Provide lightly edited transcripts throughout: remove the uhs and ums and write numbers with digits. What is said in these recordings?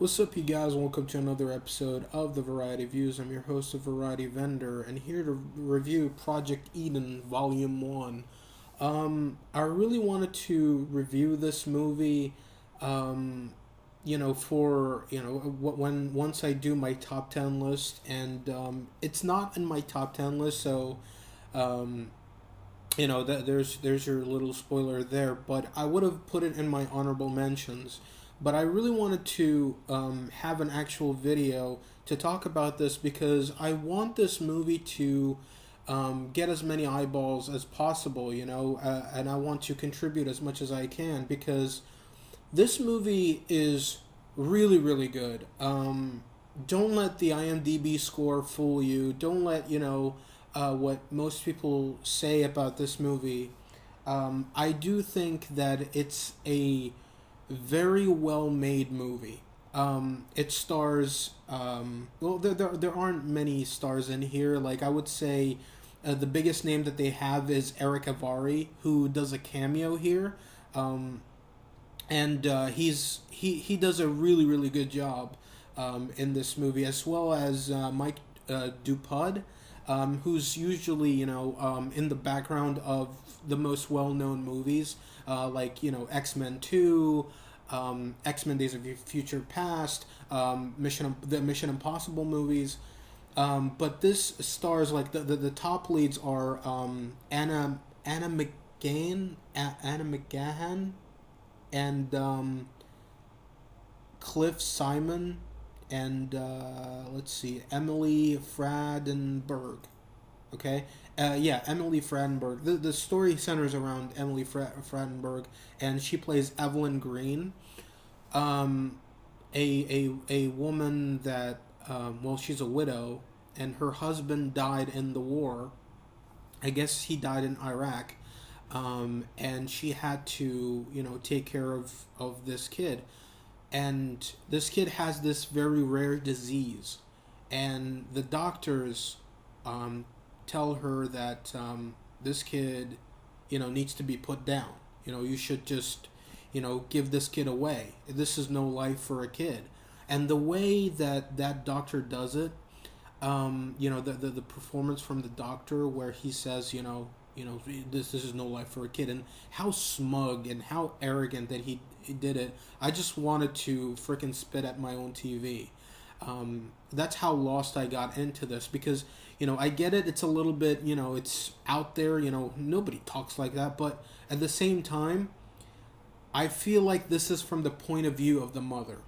What's up, you guys? Welcome to another episode of the Variety Views. I'm your host, the Variety Vendor, and here to review Project Eden Volume 1. I really wanted to review this movie, um, when once I do my top 10 list, and it's not in my top 10 list, so um, there's your little spoiler there, but I would have put it in my honorable mentions. But I really wanted to have an actual video to talk about this because I want this movie to get as many eyeballs as possible, and I want to contribute as much as I can because this movie is really, really good. Don't let the IMDb score fool you. Don't let, what most people say about this movie. I do think that it's a very well made movie. It stars, there aren't many stars in here. Like, I would say the biggest name that they have is Eric Avari, who does a cameo here. Um, and he does a really really good job in this movie, as well as Mike Dupud, who's usually in the background of the most well known movies, like X-Men 2, X-Men Days of Future Past, the Mission Impossible movies. But this stars like the top leads are Anna McGahan, and Cliff Simon, and let's see, Emily Fradenberg. Okay, yeah, Emily Fradenberg. The story centers around Emily Fradenberg, and she plays Evelyn Green, um, a woman that she's a widow, and her husband died in the war. I guess he died in Iraq, and she had to take care of this kid, and this kid has this very rare disease, and the doctors um, tell her that this kid needs to be put down. You should just give this kid away. This is no life for a kid. And the way that that doctor does it, the performance from the doctor where he says, this is no life for a kid, and how smug and how arrogant that he did it. I just wanted to freaking spit at my own TV. That's how lost I got into this because I get it. It's a little bit it's out there. Nobody talks like that, but at the same time, I feel like this is from the point of view of the mother.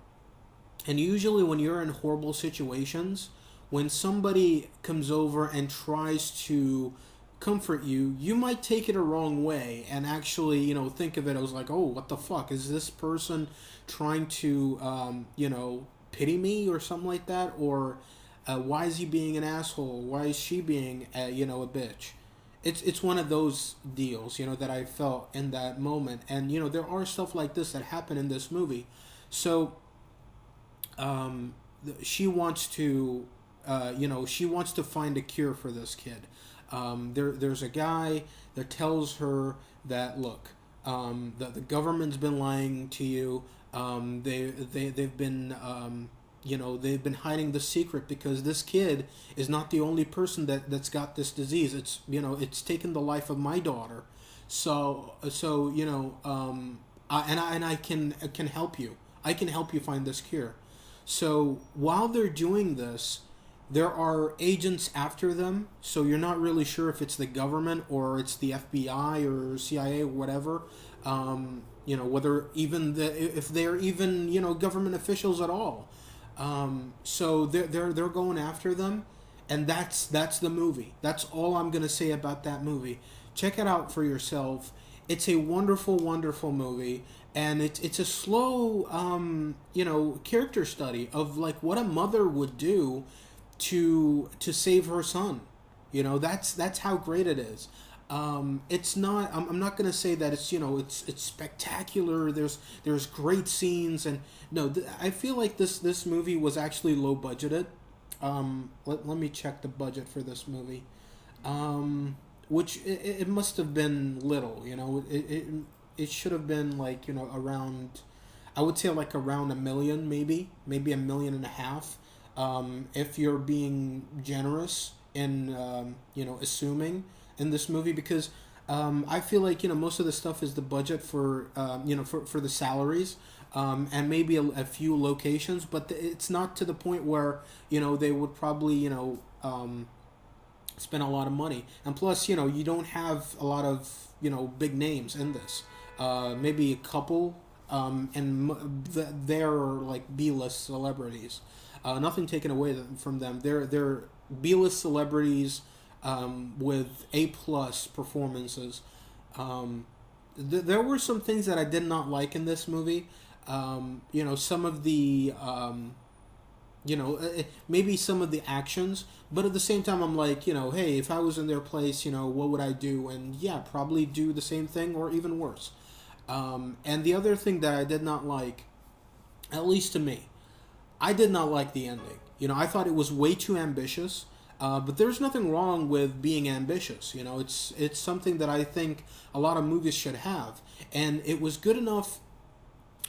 And usually, when you're in horrible situations, when somebody comes over and tries to comfort you, you might take it a wrong way and actually, think of it as like, oh, what the fuck? Is this person trying to, pity me or something like that? Or why is he being an asshole? Why is she being, a bitch? It's one of those deals, that I felt in that moment. And, there are stuff like this that happen in this movie. So um, she wants to, she wants to find a cure for this kid. There's a guy that tells her that look, the government's been lying to you. They've been they've been hiding the secret because this kid is not the only person that's got this disease. It's taken the life of my daughter. So I can help you. I can help you find this cure. So while they're doing this, there are agents after them. So you're not really sure if it's the government or it's the FBI or CIA or whatever. Whether even if they're even government officials at all. So they're going after them, and that's the movie. That's all I'm gonna say about that movie. Check it out for yourself. It's a wonderful, wonderful movie, and it's a slow, character study of like what a mother would do to save her son. That's how great it is. It's not. I'm not gonna say that it's it's spectacular. There's great scenes, and no, I feel like this movie was actually low budgeted. Let me check the budget for this movie. Which it must have been little. It should have been like around. I would say like around a million, maybe a million and a half, if you're being generous in assuming in this movie, because I feel like most of the stuff is the budget for for the salaries, and maybe a few locations, but it's not to the point where they would probably spend a lot of money. And plus, you don't have a lot of big names in this. Maybe a couple, they're like B-list celebrities. Nothing taken away from them. They're B-list celebrities, with A-plus performances. There were some things that I did not like in this movie. Some of the maybe some of the actions, but at the same time I'm like, hey, if I was in their place, what would I do? And yeah, probably do the same thing or even worse. And the other thing that I did not like, at least to me, I did not like the ending. I thought it was way too ambitious. But there's nothing wrong with being ambitious. It's something that I think a lot of movies should have, and it was good enough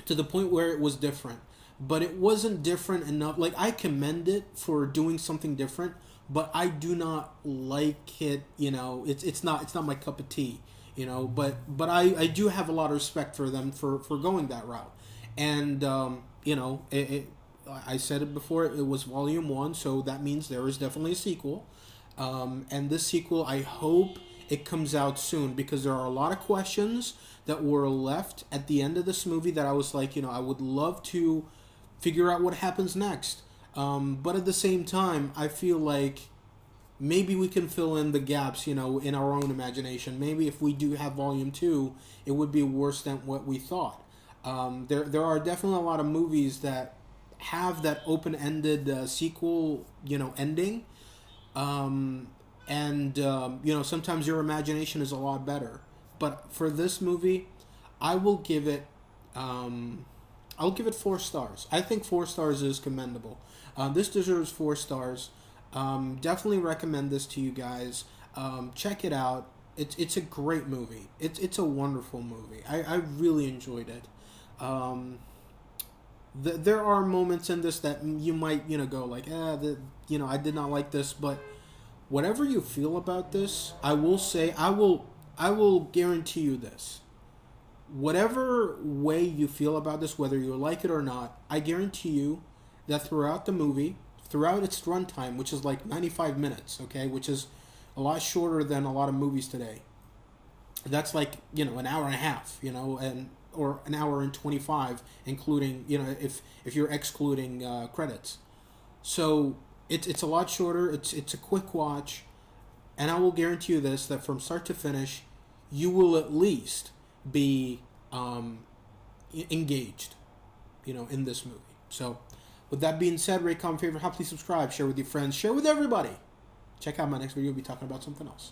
to the point where it was different. But it wasn't different enough. Like, I commend it for doing something different, but I do not like it. It's not my cup of tea. But I do have a lot of respect for them for going that route. And I said it before, it was volume one, so that means there is definitely a sequel. And this sequel, I hope it comes out soon, because there are a lot of questions that were left at the end of this movie that I was like, I would love to figure out what happens next. But at the same time, I feel like maybe we can fill in the gaps, in our own imagination. Maybe if we do have volume two, it would be worse than what we thought. There are definitely a lot of movies that have that open-ended sequel, ending. Sometimes your imagination is a lot better. But for this movie, I will give it, I'll give it 4 stars. I think 4 stars is commendable. This deserves 4 stars. Definitely recommend this to you guys. Check it out. It's a great movie. It's a wonderful movie. I really enjoyed it. There are moments in this that you might go like, I did not like this, but whatever you feel about this, I will say, I will guarantee you this. Whatever way you feel about this, whether you like it or not, I guarantee you that throughout the movie, throughout its runtime, which is like 95 minutes, okay, which is a lot shorter than a lot of movies today. That's like, an hour and a half, and or an hour and 25, including, if you're excluding credits. So it's a lot shorter. It's a quick watch, and I will guarantee you this, that from start to finish, you will at least be engaged, in this movie. So with that being said, rate, comment, favorite, please subscribe, share with your friends, share with everybody. Check out my next video. We'll be talking about something else.